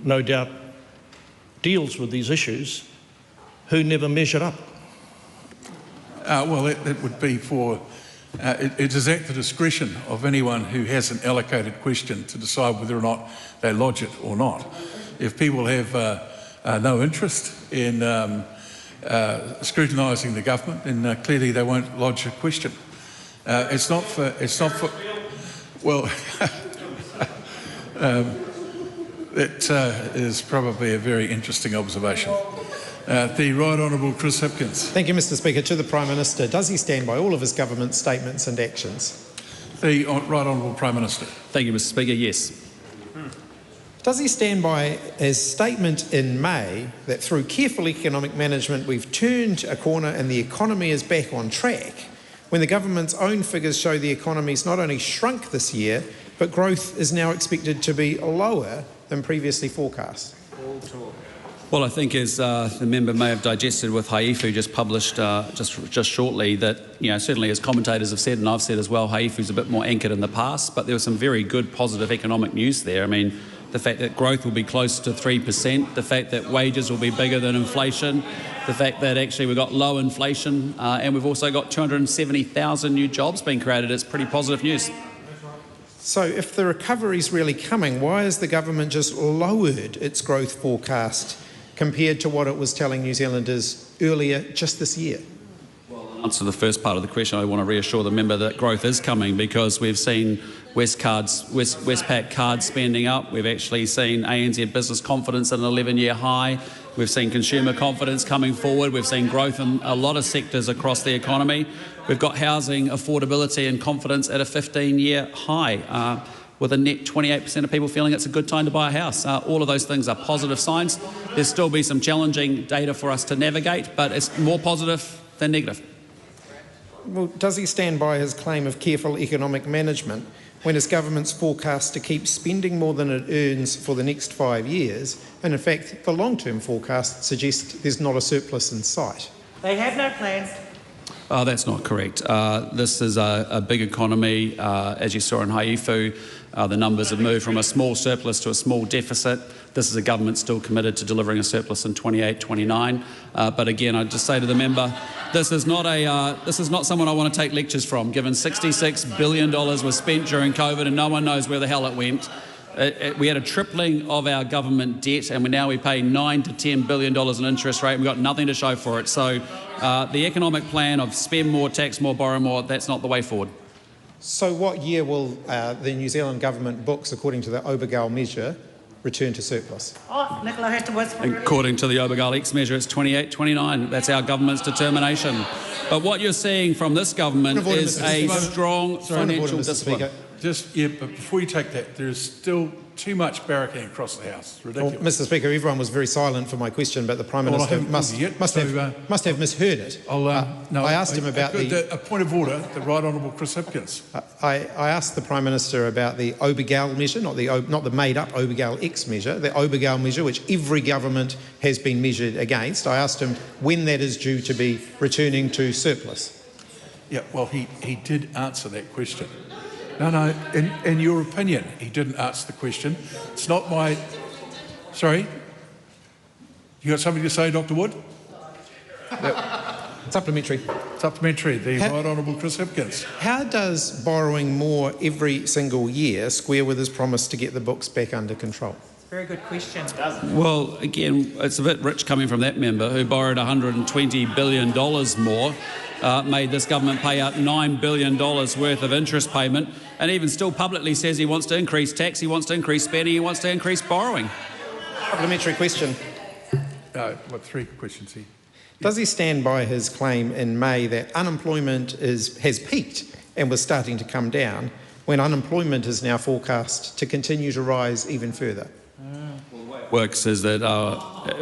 no doubt deals with these issues, who never measured up? Well, it would be for, it is at the discretion of anyone who has an allocated question to decide whether or not they lodge it or not. If people have no interest in scrutinising the government, then clearly they won't lodge a question. It's not for, well, it is probably a very interesting observation. The Right Honourable Chris Hipkins. Thank you, Mr Speaker. To the Prime Minister, does he stand by all of his government statements and actions? The Right Honourable Prime Minister. Thank you, Mr Speaker. Yes. Does he stand by his statement in May that through careful economic management we've turned a corner and the economy is back on track, when the government's own figures show the economy's not only shrunk this year, but growth is now expected to be lower than previously forecast? Well, I think as the member may have digested with Haifu just published just shortly that, certainly as commentators have said and I've said as well, Haifu's a bit more anchored in the past, but there was some very good positive economic news there. I mean, the fact that growth will be close to 3%, the fact that wages will be bigger than inflation, the fact that actually we've got low inflation and we've also got 270,000 new jobs being created. It's pretty positive news. So if the recovery's really coming, why has the government just lowered its growth forecast compared to what it was telling New Zealanders earlier just this year? Well, to answer the first part of the question, I want to reassure the member that growth is coming because we've seen Westpac card spending up. We've actually seen ANZ business confidence at an 11-year high. We've seen consumer confidence coming forward. We've seen growth in a lot of sectors across the economy. We've got housing affordability and confidence at a 15-year high, with a net 28% of people feeling it's a good time to buy a house. All of those things are positive signs. There'll still be some challenging data for us to navigate, but it's more positive than negative. Well, does he stand by his claim of careful economic management when his government's forecast to keep spending more than it earns for the next 5 years, and in fact the long-term forecast suggests there's not a surplus in sight? They have no plans. That's not correct. This is a big economy. As you saw in Haifu, the numbers have moved from a small surplus to a small deficit. This is a government still committed to delivering a surplus in 28-29. But again, I'd just say to the member, this is not someone I want to take lectures from. Given $66 billion was spent during COVID and no one knows where the hell it went. We had a tripling of our government debt, and now we pay $9 to $10 billion in interest rate. We've got nothing to show for it. So the economic plan of spend more, tax more, borrow more, that's not the way forward. So what year will the New Zealand government books, according to the Obergall measure, return to surplus? Oh, Nicola has to whisper. According to the Obergall X measure, it's 28-29. That's our government's determination. But what you're seeing from this government is a strong financial discipline. But before you take that, there is still too much barricading across the House. It's ridiculous. Well, Mr Speaker, everyone was very silent for my question, but the Prime Minister must have misheard it. I asked him about a point of order, the Right Honourable Chris Hipkins. I asked the Prime Minister about the Obergall measure, not the made-up Obergall X measure, the Obergall measure, which every government has been measured against. I asked him when that is due to be returning to surplus. Yeah, well, he did answer that question. No, in your opinion, he didn't answer the question. It's not my... Sorry? You got something to say, Dr Wood? Supplementary. Supplementary. The Right Honourable Chris Hipkins. How does borrowing more every single year square with his promise to get the books back under control? Very good question. Well, again, it's a bit rich coming from that member who borrowed $120 billion more, made this government pay out $9 billion worth of interest payment, and even still publicly says he wants to increase tax, he wants to increase spending, he wants to increase borrowing. Supplementary question. Three questions here. Does he stand by his claim in May that unemployment has peaked and was starting to come down, when unemployment is now forecast to continue to rise even further? Works is that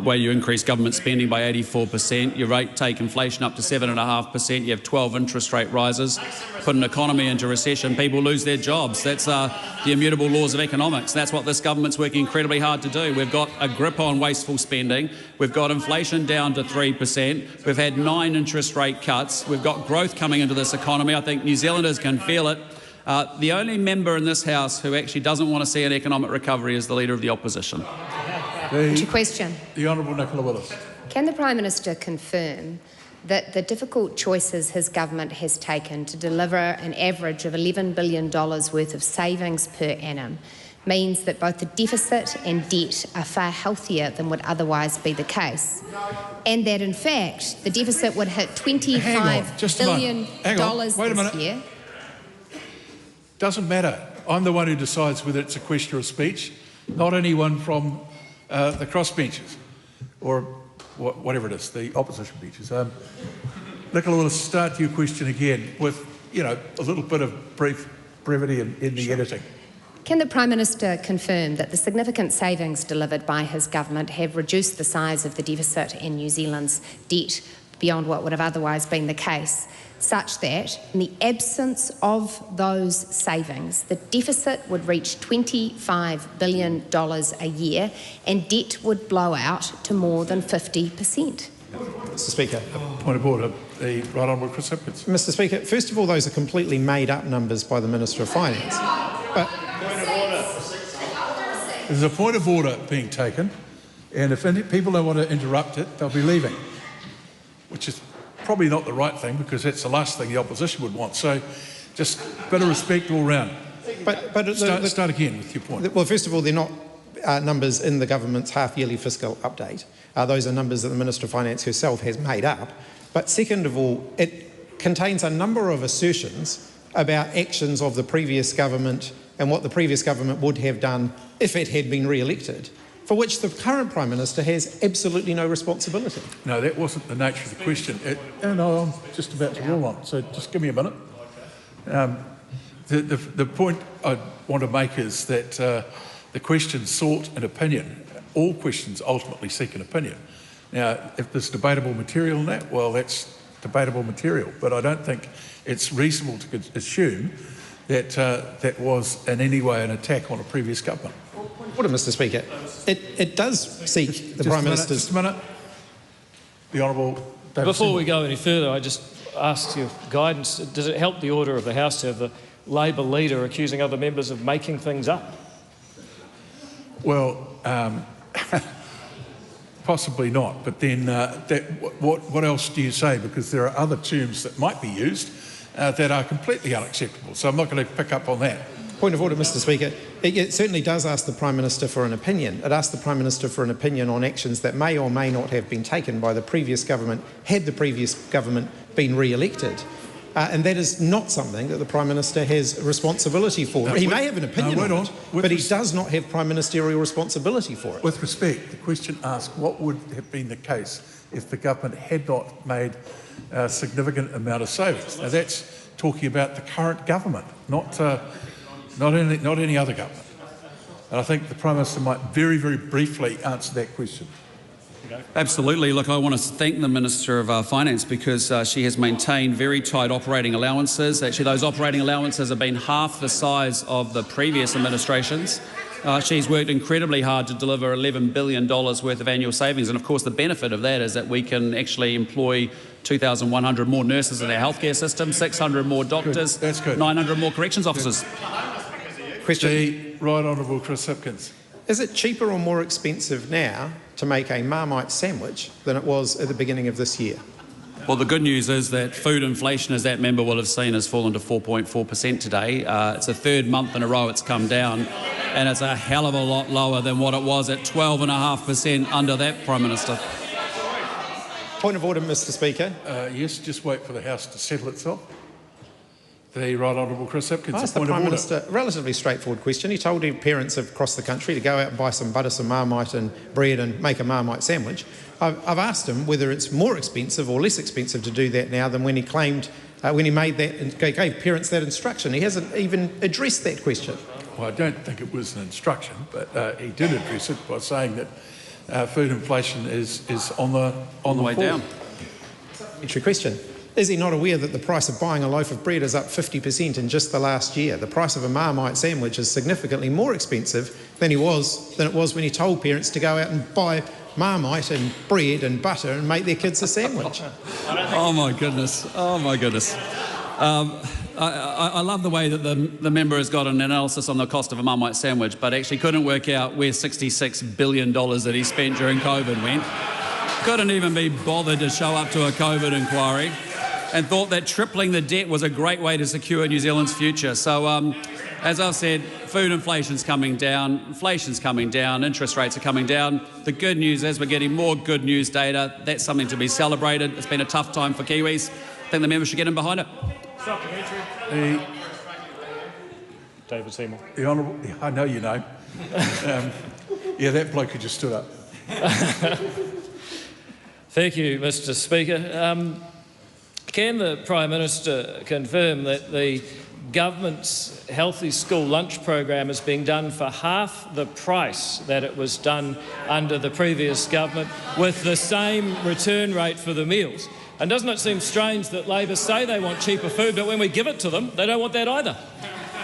where you increase government spending by 84%, your rate take inflation up to 7.5%, you have 12 interest rate rises, put an economy into recession, people lose their jobs. That's the immutable laws of economics. That's what this government's working incredibly hard to do. We've got a grip on wasteful spending, we've got inflation down to 3%, we've had 9 interest rate cuts, we've got growth coming into this economy. I think New Zealanders can feel it. The only member in this House who actually doesn't want to see an economic recovery is the Leader of the Opposition. To question. The Honourable Nicola Willis. Can the Prime Minister confirm that the difficult choices his government has taken to deliver an average of $11 billion worth of savings per annum means that both the deficit and debt are far healthier than would otherwise be the case, and that in fact the deficit would hit $25 billion this year? Doesn't matter. I'm the one who decides whether it's a question or a speech, not anyone from the crossbenches or whatever it is, the opposition benches. Nicola, we'll start your question again with, a little bit of brevity in the editing. Can the Prime Minister confirm that the significant savings delivered by his government have reduced the size of the deficit in New Zealand's debt beyond what would have otherwise been the case, such that in the absence of those savings, the deficit would reach $25 billion a year and debt would blow out to more than 50%? Mr Speaker. Point of order. The Right Honourable Chris Hipkins. Mr Speaker, first of all, those are completely made up numbers by the Minister of Finance. But there's a point of order being taken, and if people don't want to interrupt it, they'll be leaving, which is probably not the right thing because that's the last thing the opposition would want. So just a bit of respect all round. But start again with your point. Well, first of all, they're not numbers in the government's half-yearly fiscal update. Those are numbers that the Minister of Finance herself has made up. But second of all, it contains a number of assertions about actions of the previous government and what the previous government would have done if it had been re-elected, for which the current Prime Minister has absolutely no responsibility. No, that wasn't the nature of the question. No, I'm just about to roll on, so just give me a minute. The point I want to make is that the question sought an opinion. All questions ultimately seek an opinion. Now, if there's debatable material in that, well, that's debatable material, but I don't think it's reasonable to assume that that was in any way an attack on a previous government. Order, Mr Speaker. It does seek the Prime Minister's... Just a minute. The Honourable David Before Seymour. we go any further, I just ask your guidance. Does it help the order of the House to have the Labor leader accusing other members of making things up? Well, possibly not, but then what else do you say? Because there are other terms that might be used that are completely unacceptable. So I'm not going to pick up on that. Point of order, Mr Speaker. It certainly does ask the Prime Minister for an opinion. It asks the Prime Minister for an opinion on actions that may or may not have been taken by the previous government had the previous government been re-elected. And that is not something that the Prime Minister has responsibility for. He may have an opinion on it, but he does not have prime ministerial responsibility for it. With respect, the question asks what would have been the case if the government had not made a significant amount of savings. Now that's talking about the current government, not any other government. And I think the Prime Minister might very, very briefly answer that question. Absolutely. Look, I want to thank the Minister of Finance because she has maintained very tight operating allowances. Actually, those operating allowances have been half the size of the previous administrations. She's worked incredibly hard to deliver $11 billion worth of annual savings. And of course, the benefit of that is that we can actually employ 2,100 more nurses in our healthcare system, 600 more doctors, That's good. 900 more corrections officers. Question. The Right Honourable Chris Hipkins. Is it cheaper or more expensive now to make a Marmite sandwich than it was at the beginning of this year? Well, the good news is that food inflation, as that member will have seen, has fallen to 4.4% today. It's the third month in a row it's come down, and it's a hell of a lot lower than what it was at 12.5% under that Prime Minister. Point of order, Mr Speaker. Yes, just wait for the House to settle itself. The Right Honourable Chris Hipkins. I asked the Prime Minister a relatively straightforward question. He told parents across the country to go out and buy some butter, some Marmite and bread and make a Marmite sandwich. I've asked him whether it's more expensive or less expensive to do that now than when he claimed, when he made that and gave parents that instruction. He hasn't even addressed that question. Well, I don't think it was an instruction, but he did address it by saying that food inflation is on the way fall. down. Supplementary question. Is he not aware that the price of buying a loaf of bread is up 50% in just the last year? The price of a Marmite sandwich is significantly more expensive than it was when he told parents to go out and buy Marmite and bread and butter and make their kids a sandwich. Oh my goodness. Oh my goodness. I love the way that the member has got an analysis on the cost of a Marmite sandwich, but actually couldn't work out where $66 billion that he spent during COVID went. Couldn't even be bothered to show up to a COVID inquiry, and thought that tripling the debt was a great way to secure New Zealand's future. So, as I've said, food inflation's coming down, interest rates are coming down. The good news is we're getting more good news data. That's something to be celebrated. It's been a tough time for Kiwis. I think the member should get in behind it. David Seymour. The Honourable, I know your name. Yeah, that bloke who just stood up. Thank you, Mr. Speaker. Can the Prime Minister confirm that the government's Healthy School Lunch program is being done for half the price that it was done under the previous government, with the same return rate for the meals? And doesn't it seem strange that Labor say they want cheaper food, but when we give it to them, they don't want that either?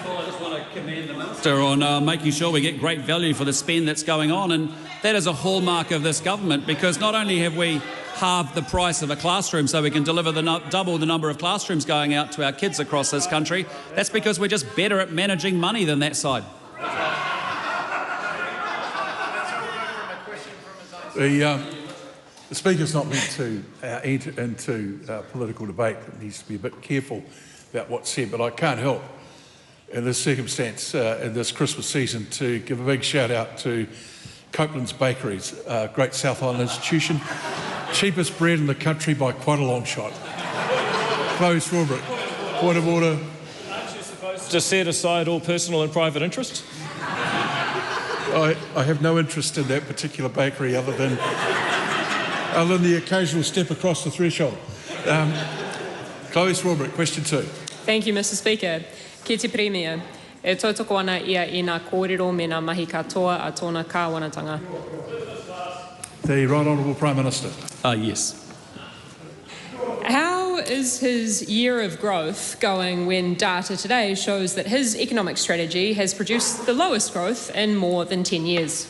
Well, I just want to commend the Minister on making sure we get great value for the spend that's going on, and that is a hallmark of this government, because not only have we halved the price of a classroom so we can deliver double the number of classrooms going out to our kids across this country, that's because we're just better at managing money than that side. The Speaker's not meant to enter into political debate. It needs to be a bit careful about what's said, but I can't help in this circumstance, in this Christmas season, to give a big shout out to Copeland's Bakeries, a great South Island institution. Cheapest bread in the country by quite a long shot. Chloe Swarbrick, point of order. Aren't you supposed to set aside all personal and private interests? I have no interest in that particular bakery other than the occasional step across the threshold. Chloe Swarbrick, question 2. Thank you, Mr. Speaker. Ki te Premier, e tautoko ana ia I ngā kōrero me ngā mahi katoa a tōna kāwanatanga. The Right Honourable Prime Minister. Yes. How is his year of growth going when data today shows that his economic strategy has produced the lowest growth in more than 10 years?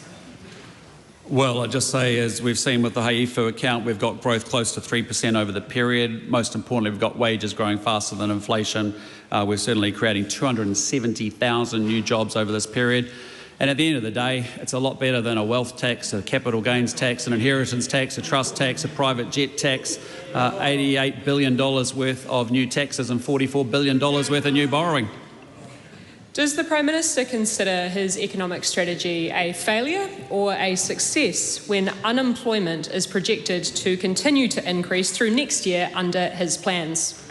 Well, I'd just say, as we've seen with the Haifu account, we've got growth close to 3% over the period. Most importantly, we've got wages growing faster than inflation. We're certainly creating 270,000 new jobs over this period. And at the end of the day, it's a lot better than a wealth tax, a capital gains tax, an inheritance tax, a trust tax, a private jet tax, $88 billion worth of new taxes and $44 billion worth of new borrowing. Does the Prime Minister consider his economic strategy a failure or a success when unemployment is projected to continue to increase through next year under his plans?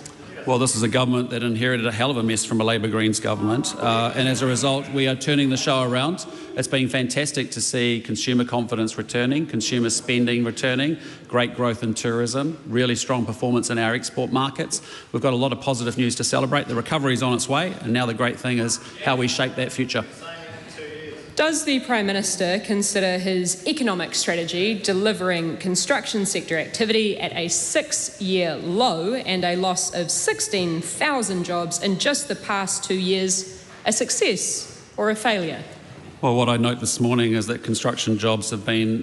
Well, this is a government that inherited a hell of a mess from a Labor Greens government, and as a result, we are turning the show around. It's been fantastic to see consumer confidence returning, consumer spending returning, great growth in tourism, really strong performance in our export markets. We've got a lot of positive news to celebrate. The recovery is on its way, and now the great thing is how we shape that future. Does the Prime Minister consider his economic strategy delivering construction sector activity at a 6-year low and a loss of 16,000 jobs in just the past 2 years a success or a failure? Well, what I note this morning is that construction jobs have been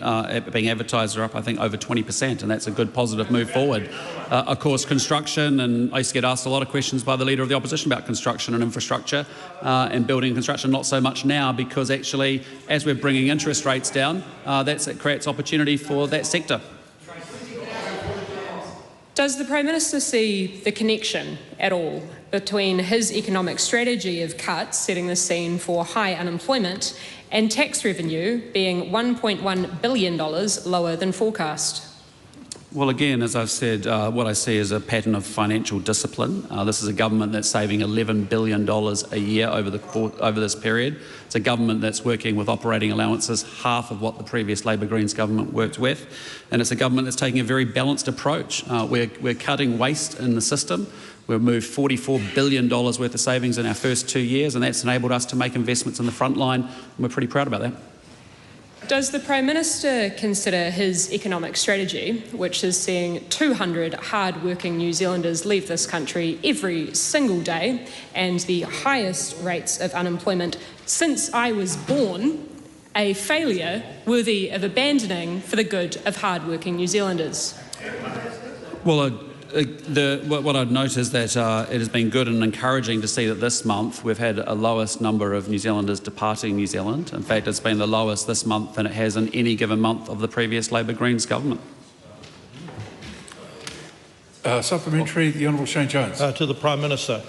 being advertised are up, I think, over 20%, and that's a good positive move forward. Of course, construction, and I used to get asked a lot of questions by the Leader of the Opposition about construction and infrastructure and building and construction, not so much now, because actually, as we're bringing interest rates down, it creates opportunity for that sector. Does the Prime Minister see the connection at all between his economic strategy of cuts, setting the scene for high unemployment, and tax revenue being $1.1 billion lower than forecast? Well, again, as I've said, what I see is a pattern of financial discipline. This is a government that's saving $11 billion a year over this period. It's a government that's working with operating allowances, half of what the previous Labor Greens government worked with. And it's a government that's taking a very balanced approach. We're cutting waste in the system. We've moved $44 billion worth of savings in our first 2 years, and that's enabled us to make investments in the front line, and we're pretty proud about that. Does the Prime Minister consider his economic strategy, which is seeing 200 hard-working New Zealanders leave this country every single day and the highest rates of unemployment since I was born, a failure worthy of abandoning for the good of hard-working New Zealanders? Well, What I'd note is that it has been good and encouraging to see that this month we've had a lowest number of New Zealanders departing New Zealand. In fact, it's been the lowest this month than it has in any given month of the previous Labor Greens government. Supplementary, the Honourable Shane Jones. To the Prime Minister.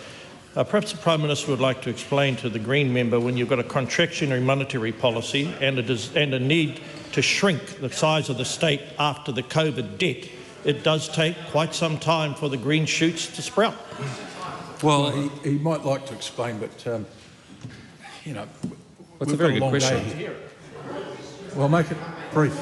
Perhaps the Prime Minister would like to explain to the Green member, when you've got a contractionary monetary policy and a need to shrink the size of the state after the COVID debt, it does take quite some time for the green shoots to sprout. Well, he might like to explain, but, you know, it's a very good question. Well, make it brief.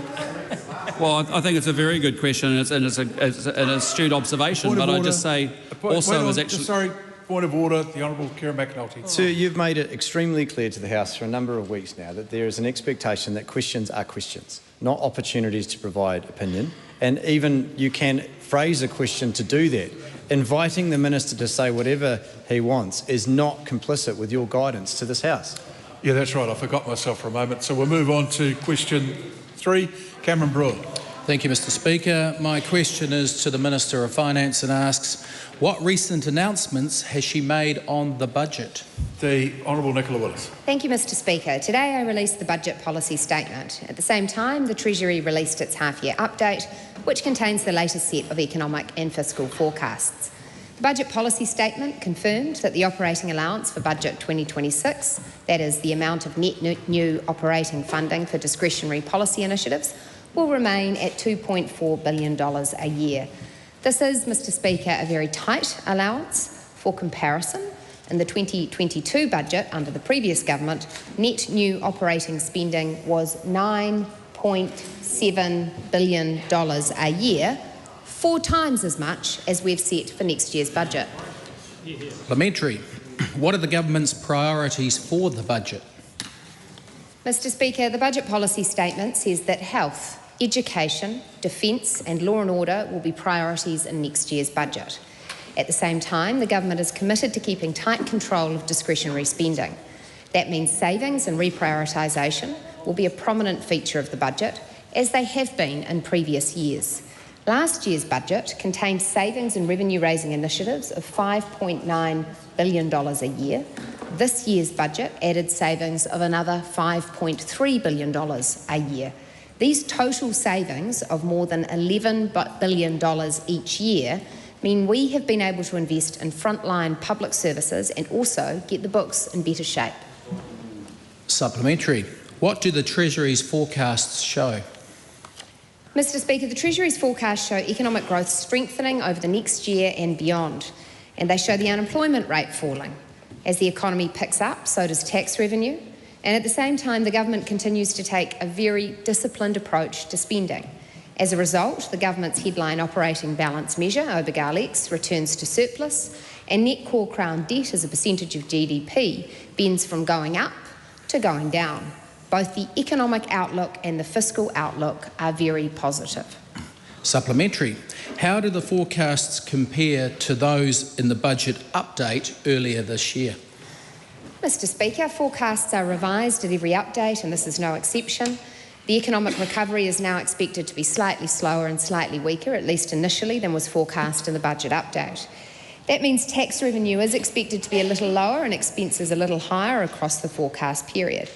Well, I think it's a very good question, and it's an astute observation. But I'd just say also is actually. Sorry, point of order. The Honourable Karen McAnulty. Sir, you've made it extremely clear to the House for a number of weeks now that there is an expectation that questions are questions, not opportunities to provide opinion. And even you can phrase a question to do that. Inviting the Minister to say whatever he wants is not complicit with your guidance to this House. Yeah, that's right. I forgot myself for a moment. So we'll move on to question 3. Cameron Brewer. Thank you, Mr. Speaker. My question is to the Minister of Finance and asks, what recent announcements has she made on the budget? The Honourable Nicola Willis. Thank you, Mr. Speaker. Today I released the budget policy statement. At the same time, the Treasury released its half-year update, which contains the latest set of economic and fiscal forecasts. The budget policy statement confirmed that the operating allowance for budget 2026, that is the amount of net new operating funding for discretionary policy initiatives, will remain at $2.4 billion a year. This is, Mr. Speaker, a very tight allowance. For comparison, in the 2022 budget under the previous government, net new operating spending was $9.7 billion a year, 4 times as much as we've set for next year's budget. Supplementary. What are the government's priorities for the budget? Mr. Speaker, the budget policy statement says that health, education, defence and law and order will be priorities in next year's budget. At the same time, the government is committed to keeping tight control of discretionary spending. That means savings and reprioritisation will be a prominent feature of the budget, as they have been in previous years. Last year's budget contained savings and revenue-raising initiatives of $5.9 billion a year. This year's budget added savings of another $5.3 billion a year. These total savings of more than $11 billion each year mean we have been able to invest in frontline public services and also get the books in better shape. Supplementary. What do the Treasury's forecasts show? Mr. Speaker, the Treasury's forecasts show economic growth strengthening over the next year and beyond, and they show the unemployment rate falling. As the economy picks up, so does tax revenue, and at the same time, the government continues to take a very disciplined approach to spending. As a result, the government's headline operating balance measure, Obergalex, returns to surplus, and net core crown debt as a percentage of GDP bends from going up to going down. Both the economic outlook and the fiscal outlook are very positive. Supplementary. How do the forecasts compare to those in the budget update earlier this year? Mr. Speaker, forecasts are revised at every update, and this is no exception. The economic recovery is now expected to be slightly slower and slightly weaker, at least initially, than was forecast in the budget update. That means tax revenue is expected to be a little lower and expenses a little higher across the forecast period.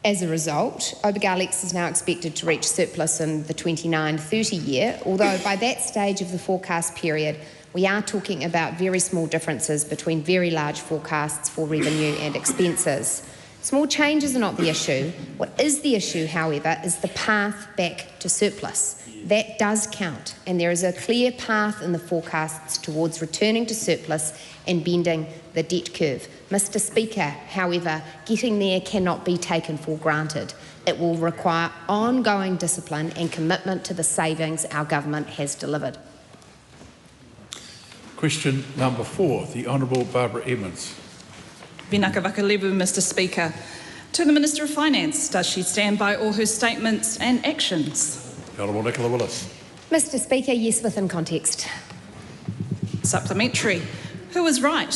As a result, Obergalex is now expected to reach surplus in the 29-30 year, although by that stage of the forecast period, we are talking about very small differences between very large forecasts for revenue and expenses. Small changes are not the issue. What is the issue, however, is the path back to surplus. That does count, and there is a clear path in the forecasts towards returning to surplus and bending the debt curve. Mr. Speaker, however, getting there cannot be taken for granted. It will require ongoing discipline and commitment to the savings our government has delivered. Question number 4, the Honourable Barbara Edmonds. Vinaka Vakalevu, Mr. Speaker. To the Minister of Finance, does she stand by all her statements and actions? The Honourable Nicola Willis. Mr. Speaker, yes, within context. Supplementary. Who is right?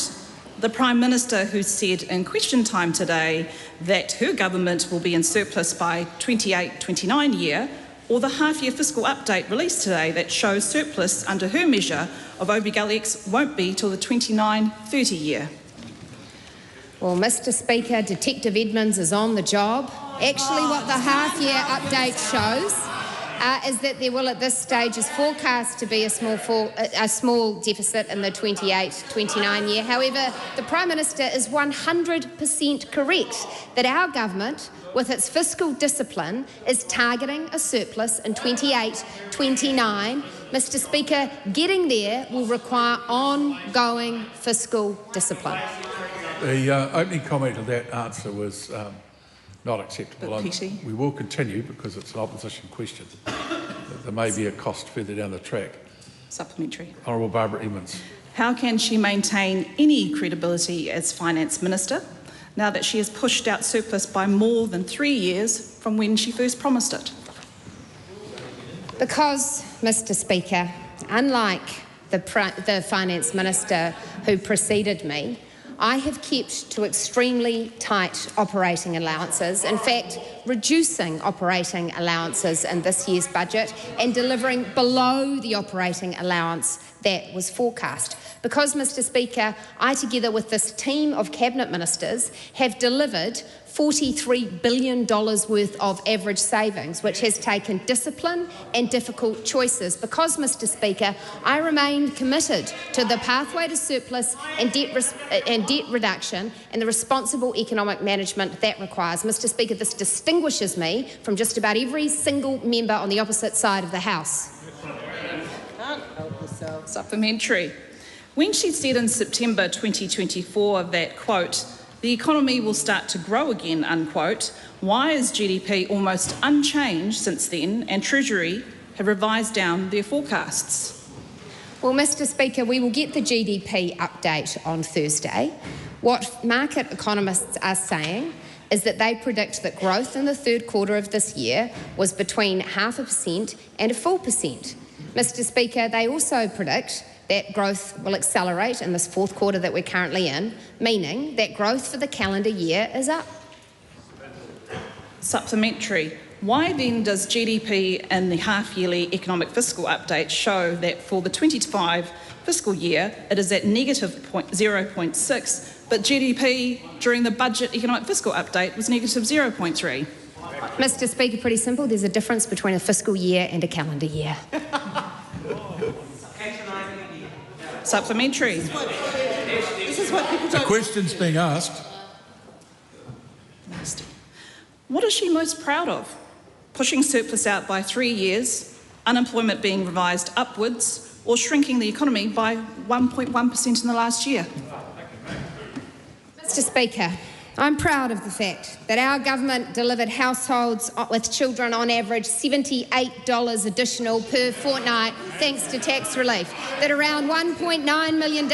The Prime Minister, who said in question time today that her government will be in surplus by 28-29 year, or the half-year fiscal update released today that shows surplus under her measure of OBGALX won't be till the 29-30 year? Well, Mr. Speaker, Detective Edmonds is on the job. Actually, what the half-year update shows is that there will, at this stage, is forecast to be a small deficit in the 28-29 year. However, the Prime Minister is 100% correct that our government, with its fiscal discipline, is targeting a surplus in 28-29. Mr. Speaker, getting there will require ongoing fiscal discipline. The opening comment of that answer was not acceptable. Petty. We will continue because it's an opposition question. There may be a cost further down the track. Supplementary. Honourable Barbara Emmons. How can she maintain any credibility as Finance Minister now that she has pushed out surplus by more than 3 years from when she first promised it? Because, Mr. Speaker, unlike the Finance Minister who preceded me, I have kept to extremely tight operating allowances, in fact, reducing operating allowances in this year's budget and delivering below the operating allowance that was forecast. Because, Mr. Speaker, I, together with this team of Cabinet Ministers, have delivered $43 billion worth of average savings, which has taken discipline and difficult choices. Because, Mr. Speaker, I remain committed to the pathway to surplus and debt reduction and the responsible economic management that requires. Mr. Speaker, this distinguishes me from just about every single member on the opposite side of the House. Supplementary. When she said in September 2024 that, quote, the economy will start to grow again, unquote, why is GDP almost unchanged since then and Treasury have revised down their forecasts? Well, Mr. Speaker, we will get the GDP update on Thursday. What market economists are saying is that they predict that growth in the third quarter of this year was between 0.5% and 1%. Mr. Speaker, they also predict that growth will accelerate in this fourth quarter that we're currently in, meaning that growth for the calendar year is up. Supplementary. Why then does GDP in the half-yearly economic fiscal update show that for the 2025 fiscal year it is at negative 0.6, but GDP during the budget economic fiscal update was negative 0.3? Mr. Speaker, pretty simple. There's a difference between a fiscal year and a calendar year. Supplementary. This is what people The don't... question's being asked. What is she most proud of? Pushing surplus out by 3 years, unemployment being revised upwards, or shrinking the economy by 1.1% in the last year? Mr. Speaker, I'm proud of the fact that our government delivered households with children on average $78 additional per fortnight thanks to tax relief, that around 1.9 million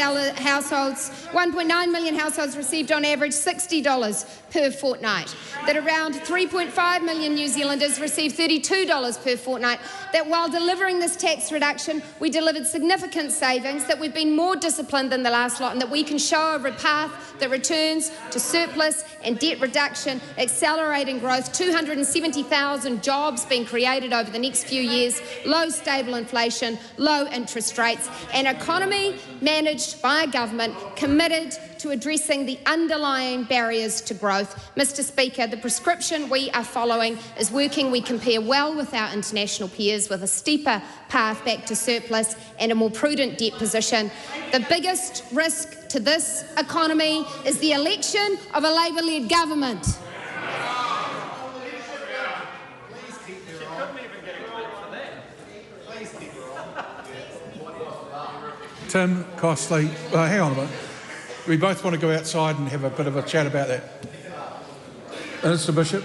households received on average $60 per fortnight, that around 3.5 million New Zealanders received $32 per fortnight, that while delivering this tax reduction we delivered significant savings, that we've been more disciplined than the last lot and that we can show a path that returns to surplus and debt reduction, accelerating growth, 270,000 jobs being created over the next few years, low stable inflation, low interest rates, an economy managed by a government committed to addressing the underlying barriers to growth. Mr. Speaker, the prescription we are following is working. We compare well with our international peers with a steeper path back to surplus and a more prudent debt position. The biggest risk to this economy is the election of a Labor-led government. Tim Costley, hang on a minute. We both want to go outside and have a bit of a chat about that. Minister Bishop.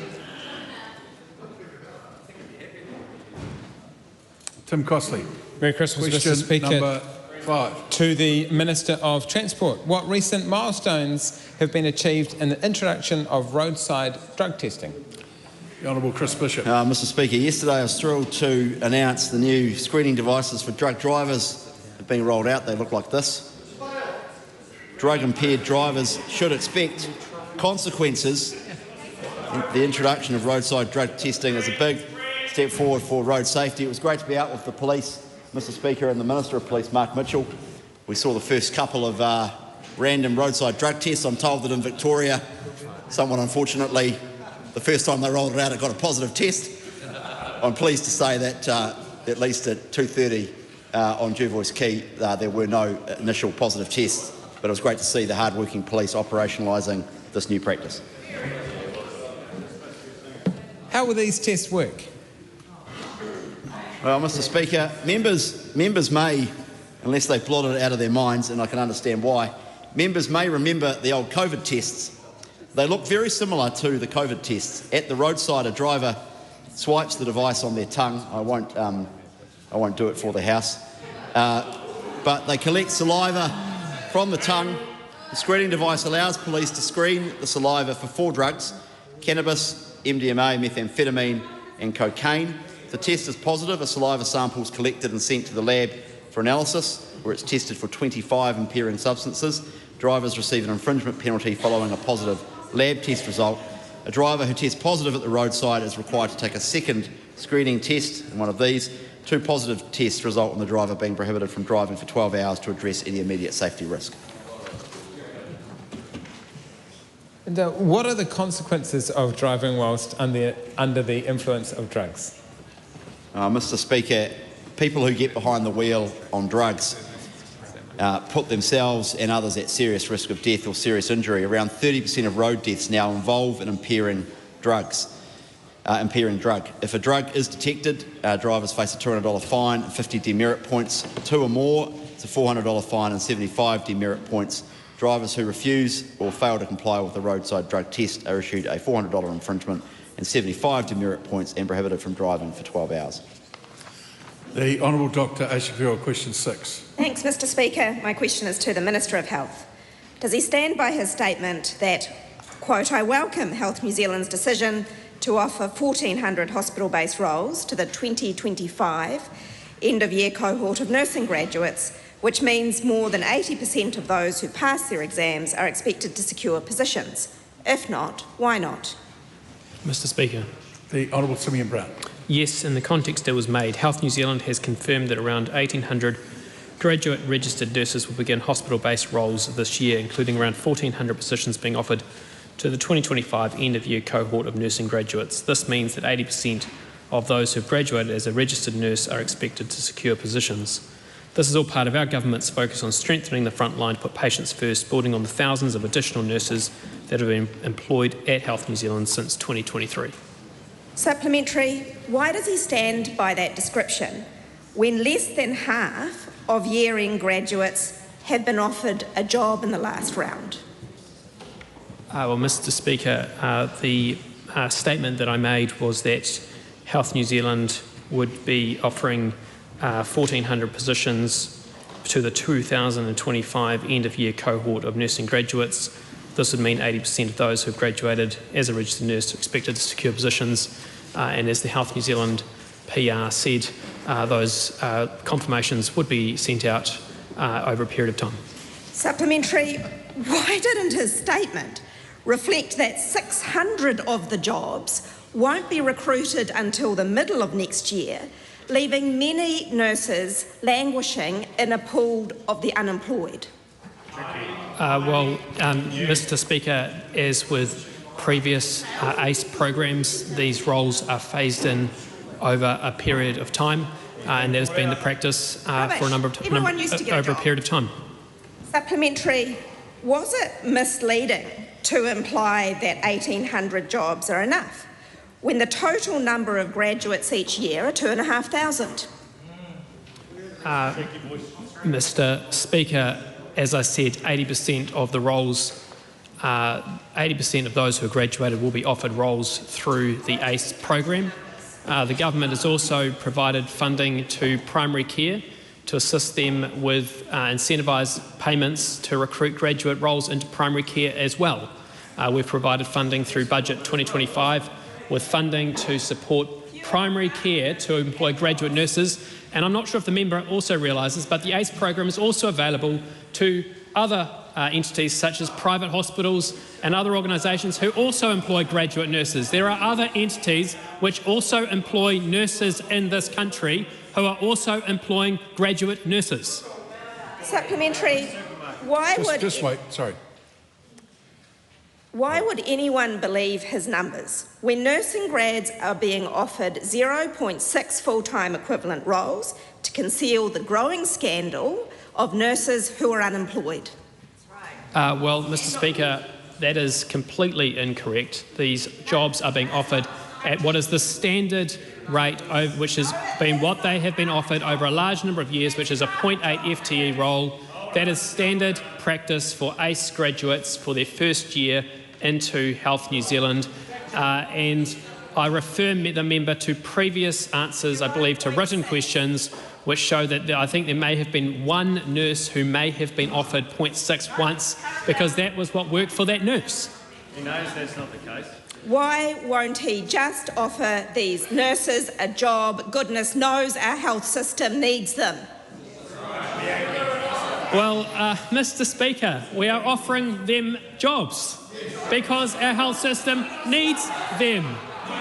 Tim Costley. Merry Christmas, Question Mr. Speaker. number 5. To the Minister of Transport. What recent milestones have been achieved in the introduction of roadside drug testing? The Honourable Chris Bishop. Mr. Speaker, yesterday I was thrilled to announce the new screening devices for drug drivers have been rolled out. They look like this. Drug-impaired drivers should expect consequences. The introduction of roadside drug testing is a big step forward for road safety. It was great to be out with the police, Mr Speaker, and the Minister of Police, Mark Mitchell. We saw the first couple of random roadside drug tests. I'm told that in Victoria, someone unfortunately, the first time they rolled it out, it got a positive test. I'm pleased to say that at least at 2:30 on Jervois Quay, there were no initial positive tests, but it was great to see the hard-working police operationalising this new practice. How will these tests work? Well, Mr Speaker, members may, unless they've blotted it out of their minds, and I can understand why, members may remember the old COVID tests. They look very similar to the COVID tests. At the roadside, a driver swipes the device on their tongue. I won't do it for the House. But they collect saliva from the tongue. The screening device allows police to screen the saliva for 4 drugs: cannabis, MDMA, methamphetamine and cocaine. If the test is positive, a saliva sample is collected and sent to the lab for analysis, where it's tested for 25 impairing substances. Drivers receive an infringement penalty following a positive lab test result. A driver who tests positive at the roadside is required to take a second screening test, and one of these. 2 positive tests result in the driver being prohibited from driving for 12 hours to address any immediate safety risk. And what are the consequences of driving whilst under the influence of drugs? Mr Speaker, people who get behind the wheel on drugs put themselves and others at serious risk of death or serious injury. Around 30% of road deaths now involve an impairing drug. If a drug is detected, drivers face a $200 fine and 50 demerit points. 2 or more, it's a $400 fine and 75 demerit points. Drivers who refuse or fail to comply with the roadside drug test are issued a $400 infringement and 75 demerit points and prohibited from driving for 12 hours. The Honourable Dr Ashipura, question 6. Thanks, Mr Speaker. My question is to the Minister of Health. Does he stand by his statement that, quote, "I welcome Health New Zealand's decision to offer 1,400 hospital-based roles to the 2025 end-of-year cohort of nursing graduates, which means more than 80% of those who pass their exams are expected to secure positions? If not, why not?" Mr Speaker. The Honourable Simeon Brown. Yes, in the context it was made, Health New Zealand has confirmed that around 1,800 graduate registered nurses will begin hospital-based roles this year, including around 1,400 positions being offered to the 2025 end-of-year cohort of nursing graduates. This means that 80% of those who have graduated as a registered nurse are expected to secure positions. This is all part of our government's focus on strengthening the front line to put patients first, building on the thousands of additional nurses that have been employed at Health New Zealand since 2023. Supplementary, why does he stand by that description when less than half of year-end graduates have been offered a job in the last round? Well, Mr Speaker, the statement that I made was that Health New Zealand would be offering 1,400 positions to the 2025 end-of-year cohort of nursing graduates. This would mean 80% of those who have graduated as a registered nurse are expected to secure positions, and as the Health New Zealand PR said, those confirmations would be sent out over a period of time. Supplementary, why didn't his statement reflect that 600 of the jobs won't be recruited until the middle of next year, leaving many nurses languishing in a pool of the unemployed? Mr Speaker, as with previous ACE programs, these roles are phased in over a period of time, and that has been the practice for a number of over a period of time. Supplementary, was it misleading to imply that 1,800 jobs are enough when the total number of graduates each year are 2,500? Mr Speaker, as I said, 80% of the roles, 80% of those who are graduated will be offered roles through the ACE program. The government has also provided funding to primary care to assist them with incentivised payments to recruit graduate roles into primary care as well. We've provided funding through Budget 2025 with funding to support primary care to employ graduate nurses. And I'm not sure if the member also realises, but the ACE program is also available to other entities such as private hospitals and other organisations who also employ graduate nurses. There are other entities which also employ nurses in this country who are also employing graduate nurses. Supplementary. Just wait, sorry. Why would anyone believe his numbers when nursing grads are being offered 0.6 full-time equivalent roles to conceal the growing scandal of nurses who are unemployed? Well, Mr. Speaker, that is completely incorrect. These jobs are being offered at what is the standard rate, which has been what they have been offered over a large number of years, which is a 0.8 FTE role. That is standard practice for ACE graduates for their first year into Health New Zealand. And I refer the member to previous answers, I believe, to written questions, which show that I think there may have been one nurse who may have been offered 0.6 once, because that was what worked for that nurse. He knows that's not the case. Why won't he just offer these nurses a job? Goodness knows our health system needs them. Well, Mr. Speaker, we are offering them jobs because our health system needs them.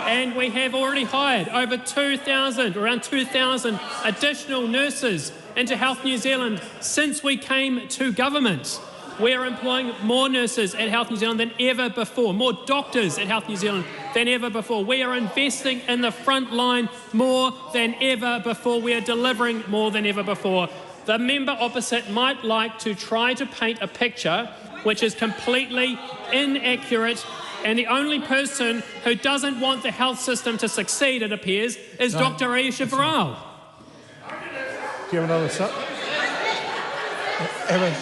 And we have already hired over 2,000, around 2,000 additional nurses into Health New Zealand since we came to government. We are employing more nurses at Health New Zealand than ever before, more doctors at Health New Zealand than ever before. We are investing in the front line more than ever before. We are delivering more than ever before. The member opposite might like to try to paint a picture which is completely inaccurate, and the only person who doesn't want the health system to succeed, it appears, is Dr. Ayesha Barral. Do you have another sup? Evan.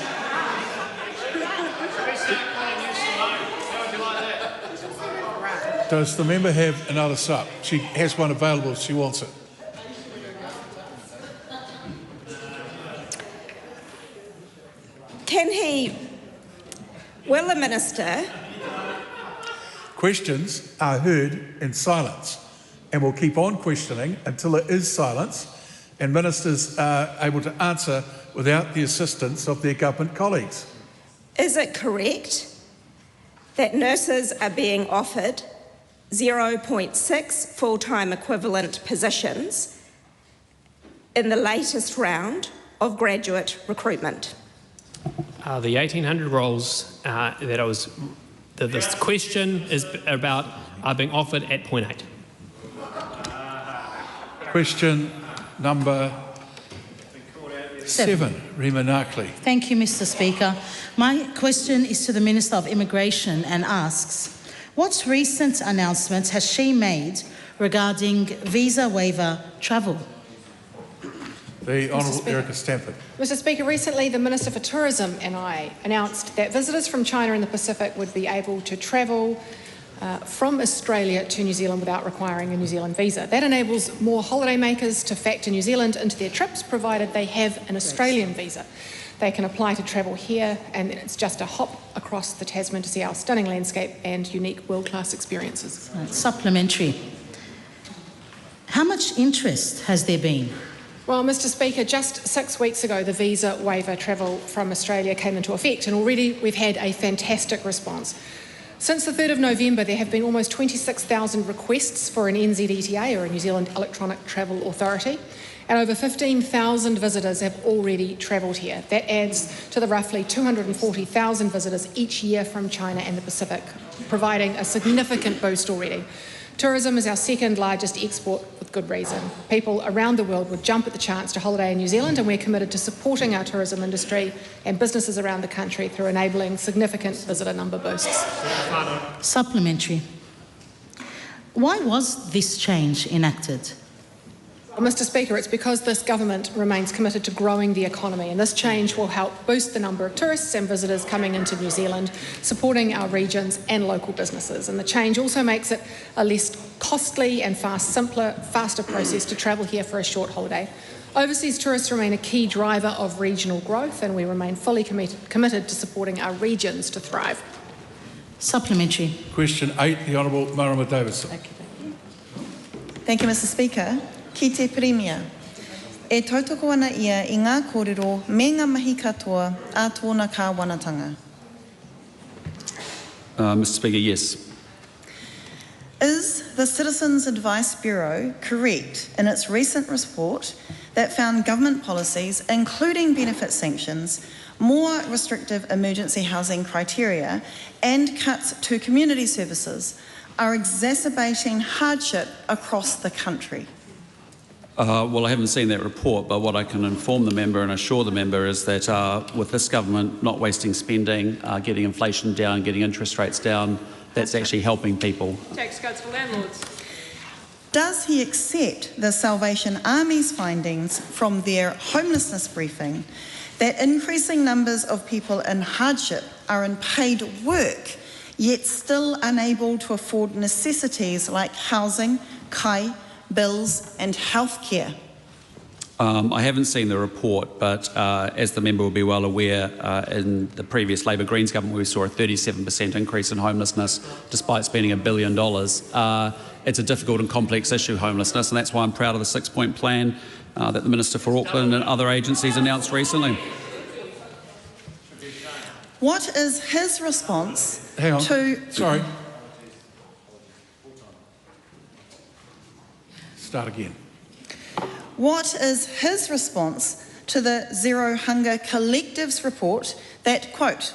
Does the member have another sup? She has one available if she wants it. Will the minister? Questions are heard in silence, and we'll keep on questioning until it is silence and ministers are able to answer without the assistance of their government colleagues. Is it correct that nurses are being offered 0.6 full-time equivalent positions in the latest round of graduate recruitment? The 1,800 roles that this question is about are being offered at 0.8. Question number 7, Rima Narkley. Thank you, Mr. Speaker. My question is to the Minister of Immigration and asks, what recent announcements has she made regarding visa waiver travel? The Honourable Erica Stamford. Mr. Speaker, recently the Minister for Tourism and I announced that visitors from China and the Pacific would be able to travel from Australia to New Zealand without requiring a New Zealand visa. That enables more holidaymakers to factor New Zealand into their trips, provided they have an Australian visa. They can apply to travel here, and it's just a hop across the Tasman to see our stunning landscape and unique world-class experiences. Supplementary. How much interest has there been? Well, Mr. Speaker, just 6 weeks ago, the visa waiver travel from Australia came into effect, and already we've had a fantastic response. Since the 3rd of November, there have been almost 26,000 requests for an NZETA, or a New Zealand Electronic Travel Authority, and over 15,000 visitors have already travelled here. That adds to the roughly 240,000 visitors each year from China and the Pacific, providing a significant boost already. Tourism is our second largest export, with good reason. People around the world would jump at the chance to holiday in New Zealand, and we're committed to supporting our tourism industry and businesses around the country through enabling significant visitor number boosts. Supplementary. Why was this change enacted? Well, Mr. Speaker, it's because this government remains committed to growing the economy, and this change will help boost the number of tourists and visitors coming into New Zealand, supporting our regions and local businesses. And the change also makes it a less costly and faster process to travel here for a short holiday. Overseas tourists remain a key driver of regional growth, and we remain fully committed to supporting our regions to thrive. Supplementary. Question 8, the Honourable Marama Davidson. Thank you, Mr. Speaker. Ki te Premier, e tautoko ana ia I ngā kōrero me ngā mahi katoa a tōna kāwanatanga. Mr Speaker, yes. Is the Citizens Advice Bureau correct in its recent report that found government policies, including benefit sanctions, more restrictive emergency housing criteria and cuts to community services are exacerbating hardship across the country? Well, I haven't seen that report, but what I can inform the member and assure the member is that with this government not wasting spending, getting inflation down, getting interest rates down, that's actually helping people. Tax cuts for landlords. Does he accept the Salvation Army's findings from their homelessness briefing that increasing numbers of people in hardship are in paid work, yet still unable to afford necessities like housing, kai, bills and healthcare? I haven't seen the report, but as the member will be well aware, in the previous Labor Greens government we saw a 37% increase in homelessness despite spending $1 billion. It's a difficult and complex issue, homelessness, and that's why I'm proud of the 6-point plan that the Minister for Auckland and other agencies announced recently. What is his response Hang on. to... Sorry. Start again. What is his response to the Zero Hunger Collective's report that, quote,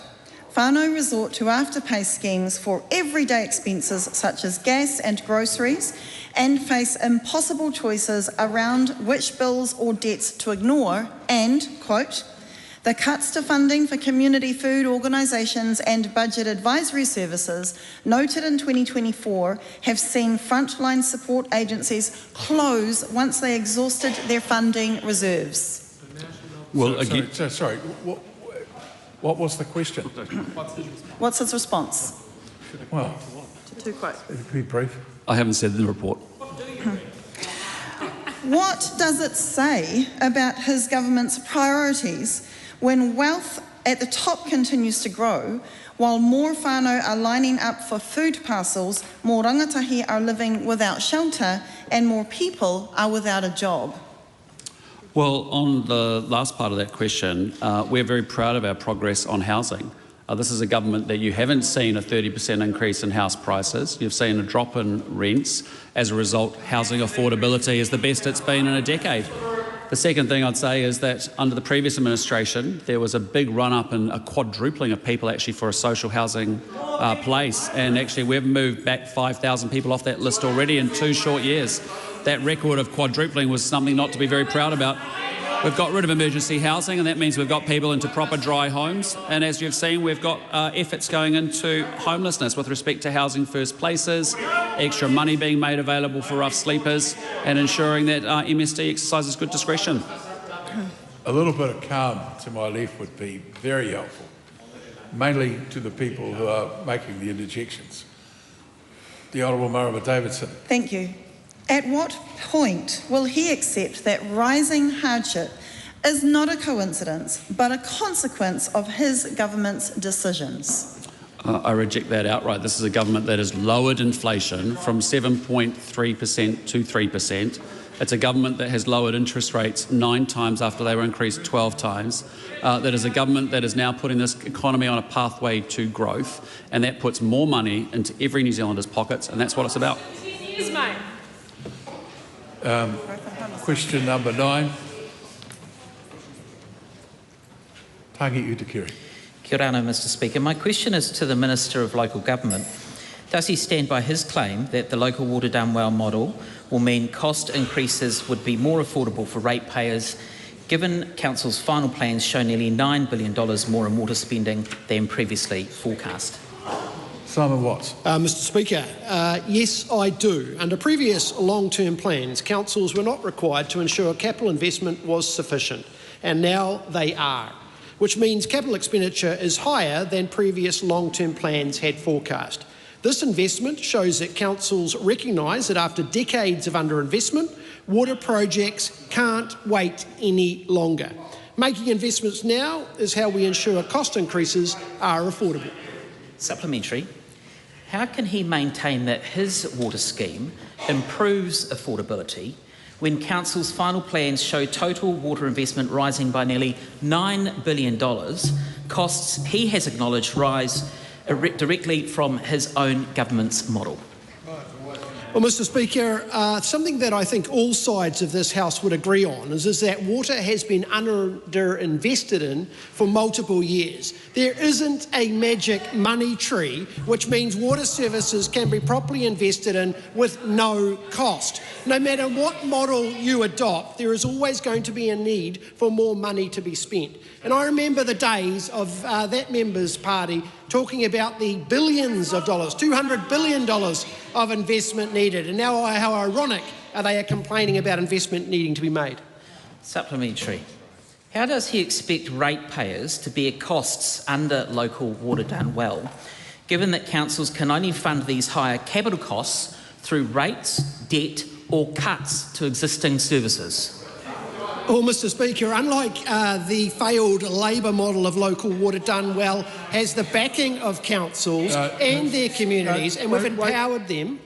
whānau resort to afterpay schemes for everyday expenses such as gas and groceries and face impossible choices around which bills or debts to ignore, and, quote, the cuts to funding for community food organisations and budget advisory services noted in 2024 have seen frontline support agencies close once they exhausted their funding reserves? Well, Sorry. What was the question? What's his response? Well, To two quotes. be brief. I haven't seen the report. What does it say about his government's priorities when wealth at the top continues to grow, while more whānau are lining up for food parcels, more rangatahi are living without shelter, and more people are without a job? Well, on the last part of that question, we're very proud of our progress on housing. This is a government that you haven't seen a 30% increase in house prices. You've seen a drop in rents. As a result, housing affordability is the best it's been in a decade. The second thing I'd say is that under the previous administration, there was a big run-up and a quadrupling of people actually for a social housing place. And actually we've moved back 5,000 people off that list already in 2 short years. That record of quadrupling was something not to be very proud about. We've got rid of emergency housing, and that means we've got people into proper dry homes. And as you've seen, we've got efforts going into homelessness with respect to housing first places, extra money being made available for rough sleepers, and ensuring that MSD exercises good discretion. A little bit of calm to my left would be very helpful, mainly to the people who are making the interjections. The Honourable Marama Davidson. Thank you. At what point will he accept that rising hardship is not a coincidence, but a consequence of his government's decisions? I reject that outright. This is a government that has lowered inflation from 7.3% to 3%. It's a government that has lowered interest rates 9 times after they were increased 12 times. That is a government that is now putting this economy on a pathway to growth, and that puts more money into every New Zealander's pockets, and that's what it's about. Question number 9. Tangi Utakiri. Kia ora, Mr Speaker. My question is to the Minister of Local Government. Does he stand by his claim that the local water done well model will mean cost increases would be more affordable for ratepayers, given Council's final plans show nearly $9 billion more in water spending than previously forecast? Simon Watts. Mr Speaker, yes, I do. Under previous long-term plans, councils were not required to ensure capital investment was sufficient, and now they are, which means capital expenditure is higher than previous long-term plans had forecast. This investment shows that councils recognise that after decades of underinvestment, water projects can't wait any longer. Making investments now is how we ensure cost increases are affordable. Supplementary. How can he maintain that his water scheme improves affordability when Council's final plans show total water investment rising by nearly $9 billion, costs he has acknowledged rise directly from his own government's model? Well, Mr Speaker, something that I think all sides of this House would agree on is that water has been underinvested in for multiple years. There isn't a magic money tree, which means water services can be properly invested in with no cost. No matter what model you adopt, there is always going to be a need for more money to be spent. And I remember the days of that member's party talking about the billions of dollars, $200 billion of investment needed. And now how ironic they are complaining about investment needing to be made. Supplementary. How does he expect ratepayers to bear costs under local water done well, given that councils can only fund these higher capital costs through rates, debt or cuts to existing services? Well, Mr Speaker, unlike the failed Labor model of local water done well, has the backing of councils and their communities, and we've empowered them.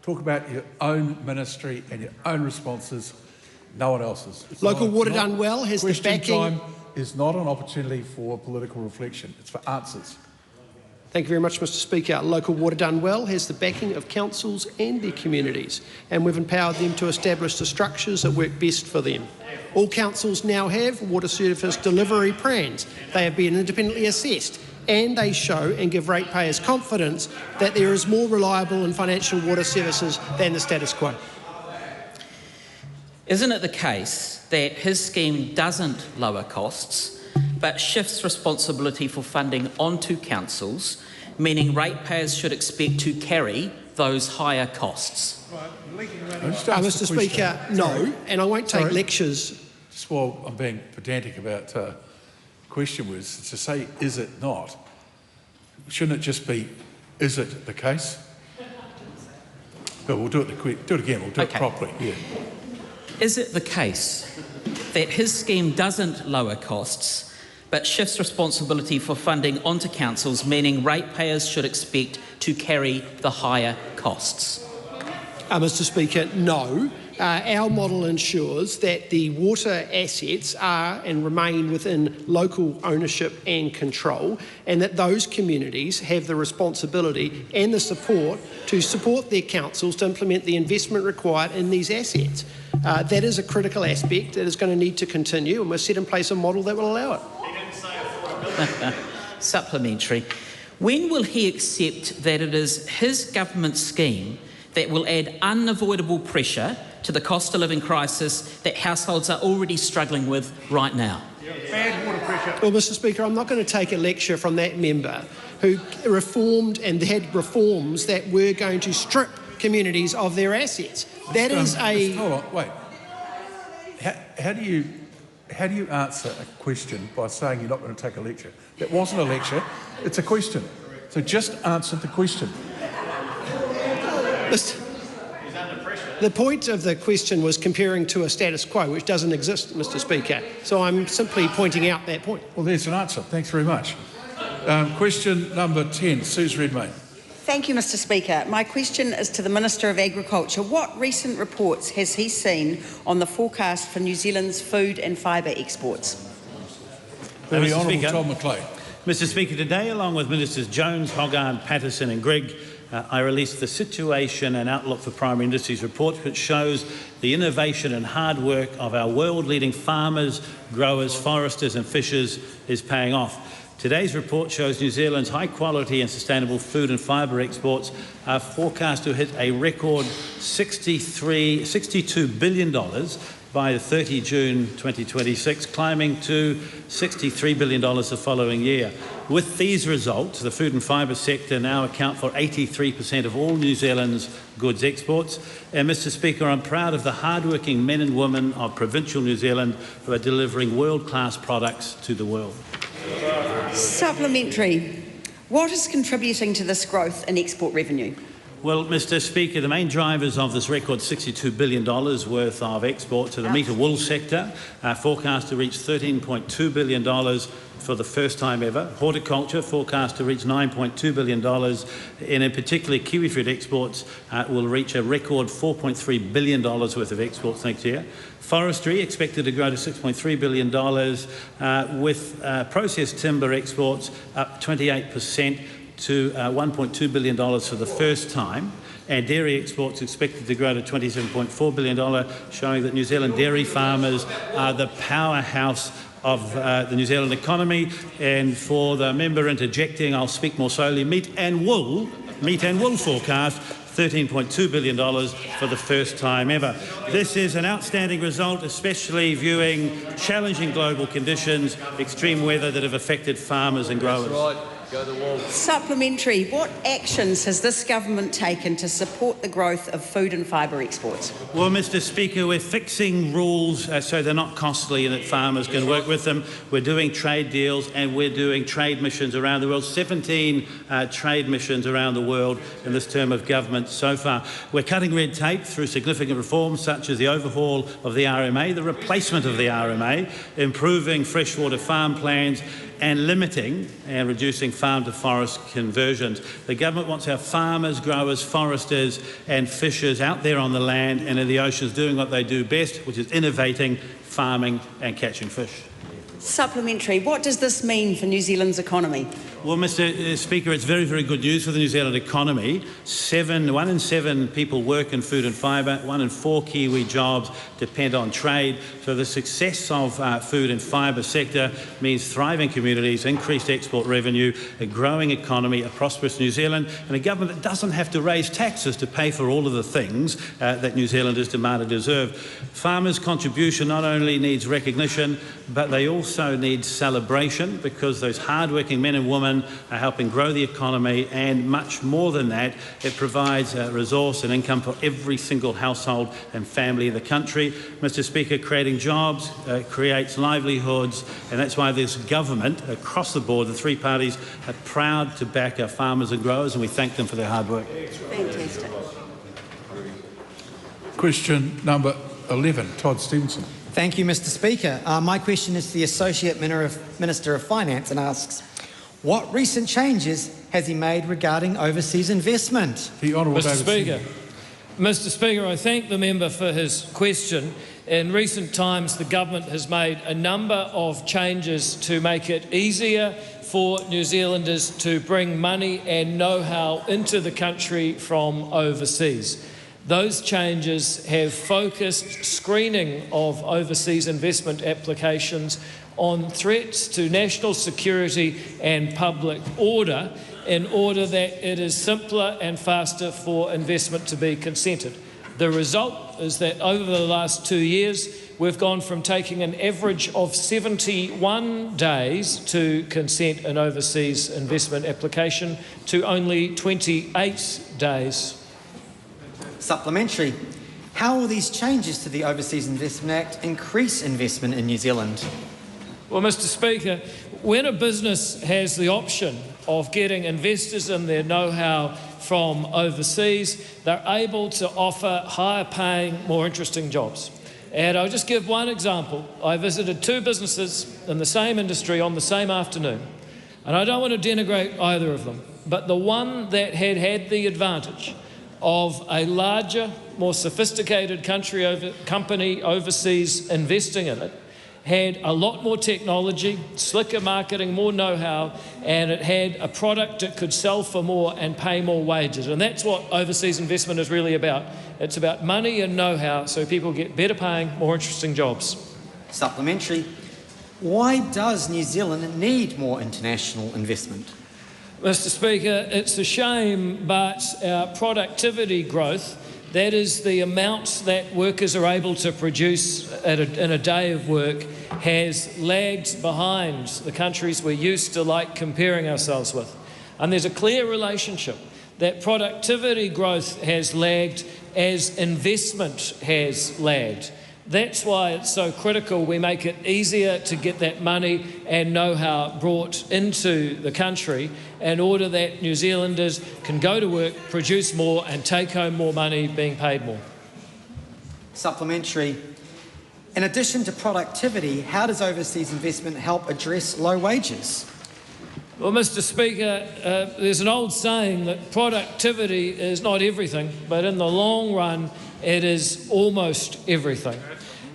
Talk about your own ministry and your own responses, no one else's. Local water done well has the backing. Question time is not an opportunity for political reflection, it's for answers. Thank you very much, Mr Speaker. Local water done well has the backing of councils and their communities, and we've empowered them to establish the structures that work best for them. All councils now have water service delivery plans. They have been independently assessed, and they show and give ratepayers confidence that there is more reliable and financial water services than the status quo. Isn't it the case that his scheme doesn't lower costs, but shifts responsibility for funding onto councils, meaning ratepayers should expect to carry those higher costs? Mr Speaker, no, and I won't take lectures. Just while I'm being pedantic about question was to say, is it not? Shouldn't it just be, is it the case? But we'll do it again, we'll do it properly. Yeah. Is it the case that his scheme doesn't lower costs, but shifts responsibility for funding onto councils, meaning ratepayers should expect to carry the higher costs? Mr Speaker, no. Our model ensures that the water assets are and remain within local ownership and control, and that those communities have the responsibility and the support to support their councils to implement the investment required in these assets. That is a critical aspect that is going to need to continue, and we've set in place a model that will allow it. Supplementary. When will he accept that it is his government scheme that will add unavoidable pressure to the cost of living crisis that households are already struggling with right now? Well, Mr Speaker, I'm not going to take a lecture from that member who reformed and had reforms that were going to strip communities of their assets. That is a... Hold on, wait. How do you answer a question by saying you're not going to take a lecture? That wasn't a lecture, it's a question. So just answer the question. The point of the question was comparing to a status quo, which doesn't exist, Mr Speaker. So I'm simply pointing out that point. Well, there's an answer. Thanks very much. Question number 10, Suze Redmayne. Thank you, Mr Speaker. My question is to the Minister of Agriculture. What recent reports has he seen on the forecast for New Zealand's food and fibre exports? Very Honourable Tom McLean. Mr Speaker, today, along with Ministers Jones, Hogarth, Patterson and Grigg, I released the Situation and Outlook for Primary Industries report, which shows the innovation and hard work of our world-leading farmers, growers, foresters and fishers is paying off. Today's report shows New Zealand's high-quality and sustainable food and fibre exports are forecast to hit a record $62 billion by the 30 June 2026, climbing to $63 billion the following year. With these results, the food and fibre sector now account for 83% of all New Zealand's goods exports. And Mr Speaker, I'm proud of the hard-working men and women of provincial New Zealand who are delivering world-class products to the world. Supplementary. What is contributing to this growth in export revenue? Well, Mr Speaker, the main drivers of this record $62 billion worth of exports are the meat and wool sector, forecast to reach $13.2 billion for the first time ever. Horticulture forecast to reach $9.2 billion, and in particular kiwifruit exports will reach a record $4.3 billion worth of exports next year. Forestry expected to grow to $6.3 billion, with processed timber exports up 28%. to $1.2 billion for the first time, and dairy exports expected to grow to $27.4 billion, showing that New Zealand dairy farmers are the powerhouse of the New Zealand economy. And for the member interjecting, I'll speak more slowly. Meat and wool forecast $13.2 billion for the first time ever. This is an outstanding result, especially viewing challenging global conditions, extreme weather that have affected farmers and growers. That's right. Supplementary. What actions has this government taken to support the growth of food and fibre exports? Well, Mr Speaker, we're fixing rules so they're not costly and that farmers can work with them. We're doing trade deals and we're doing trade missions around the world, 17 trade missions around the world in this term of government so far. We're cutting red tape through significant reforms such as the overhaul of the RMA, the replacement of the RMA, improving freshwater farm plans and limiting and reducing farm-to-forest conversions. The government wants our farmers, growers, foresters and fishers out there on the land and in the oceans doing what they do best, which is innovating, farming and catching fish. Supplementary. What does this mean for New Zealand's economy? Well, Mr Speaker, it's very, very good news for the New Zealand economy. 1 in 7 people work in food and fibre. 1 in 4 Kiwi jobs depend on trade. So the success of food and fibre sector means thriving communities, increased export revenue, a growing economy, a prosperous New Zealand, and a government that doesn't have to raise taxes to pay for all of the things that New Zealanders demand and deserve. Farmers' contribution not only needs recognition, but they also need celebration, because those hard-working men and women are helping grow the economy, and much more than that, it provides a resource and income for every single household and family in the country. Mr Speaker, creating jobs creates livelihoods, and that's why this government, across the board, the three parties, are proud to back our farmers and growers, and we thank them for their hard work. Fantastic. Question number 11, Todd Stevenson. Thank you, Mr Speaker. My question is to the Associate Minister of Finance and asks, what recent changes has he made regarding overseas investment? The Honourable Mr Speaker, I thank the member for his question. In recent times, the government has made a number of changes to make it easier for New Zealanders to bring money and know-how into the country from overseas. Those changes have focused screening of overseas investment applications on threats to national security and public order, in order that it is simpler and faster for investment to be consented. The result is that over the last 2 years, we've gone from taking an average of 71 days to consent an overseas investment application to only 28 days. Supplementary. How will these changes to the Overseas Investment Act increase investment in New Zealand? Well, Mr Speaker, when a business has the option of getting investors and their know-how from overseas, they're able to offer higher-paying, more interesting jobs. And I'll just give one example. I visited 2 businesses in the same industry on the same afternoon, and I don't want to denigrate either of them, but the one that had the advantage of a larger, more sophisticated company overseas investing in it had a lot more technology, slicker marketing, more know-how, and it had a product that could sell for more and pay more wages. And that's what overseas investment is really about. It's about money and know-how so people get better paying, more interesting jobs. Supplementary. Why does New Zealand need more international investment? Mr Speaker, it's a shame, but our productivity growth, that is the amount that workers are able to produce in a day of work, has lagged behind the countries we're used to comparing ourselves with. And there's a clear relationship that productivity growth has lagged as investment has lagged. That's why it's so critical we make it easier to get that money and know-how brought into the country in order that New Zealanders can go to work, produce more and take home more money being paid more. Supplementary. In addition to productivity, how does overseas investment help address low wages? Well, Mr Speaker, there's an old saying that productivity is not everything, but in the long run, it is almost everything.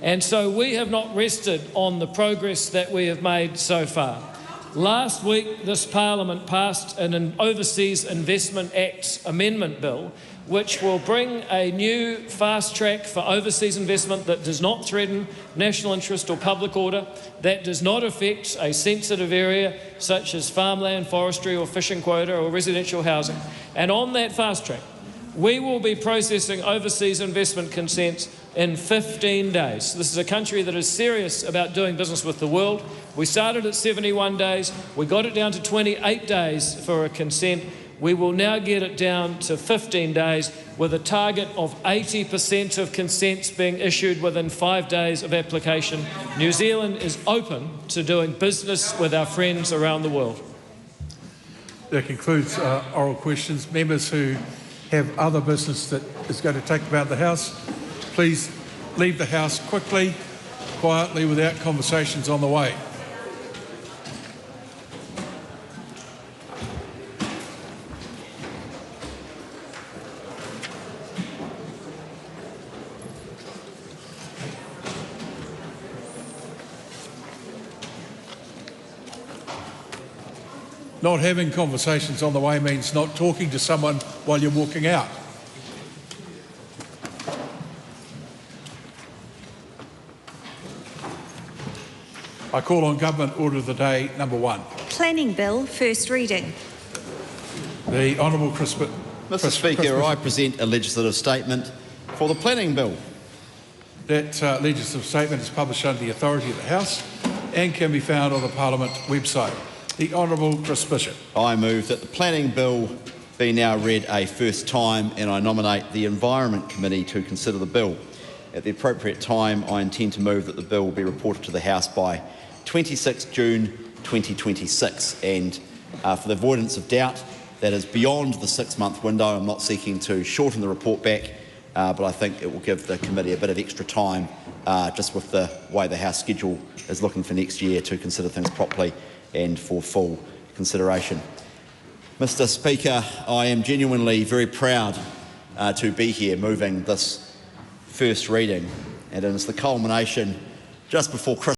And so we have not rested on the progress that we have made so far. Last week, this Parliament passed an Overseas Investment Act amendment bill, which will bring a new fast track for overseas investment that does not threaten national interest or public order, that does not affect a sensitive area such as farmland, forestry or fishing quota or residential housing. And on that fast track, we will be processing overseas investment consents in 15 days. This is a country that is serious about doing business with the world. We started at 71 days. We got it down to 28 days for a consent. We will now get it down to 15 days with a target of 80% of consents being issued within 5 days of application. New Zealand is open to doing business with our friends around the world. That concludes oral questions. Members who have other business that is going to take them out of the House, please leave the House quickly, quietly, without conversations on the way. Not having conversations on the way means not talking to someone while you're walking out. I call on Government Order of the Day number 1. Planning Bill, first reading. The Honourable Chris Mr. Speaker, I present a legislative statement for the Planning Bill. That legislative statement is published under the authority of the House and can be found on the Parliament website. The Honourable Chris Bishop. I move that the Planning Bill be now read a first time, and I nominate the Environment Committee to consider the bill. At the appropriate time, I intend to move that the bill be reported to the House by 26 June 2026. And for the avoidance of doubt, that is beyond the 6-month window. I'm not seeking to shorten the report back, but I think it will give the committee a bit of extra time, just with the way the House schedule is looking for next year, to consider things properly and for full consideration. Mr. Speaker, I am genuinely very proud to be here moving this first reading, and it is the culmination just before Christmas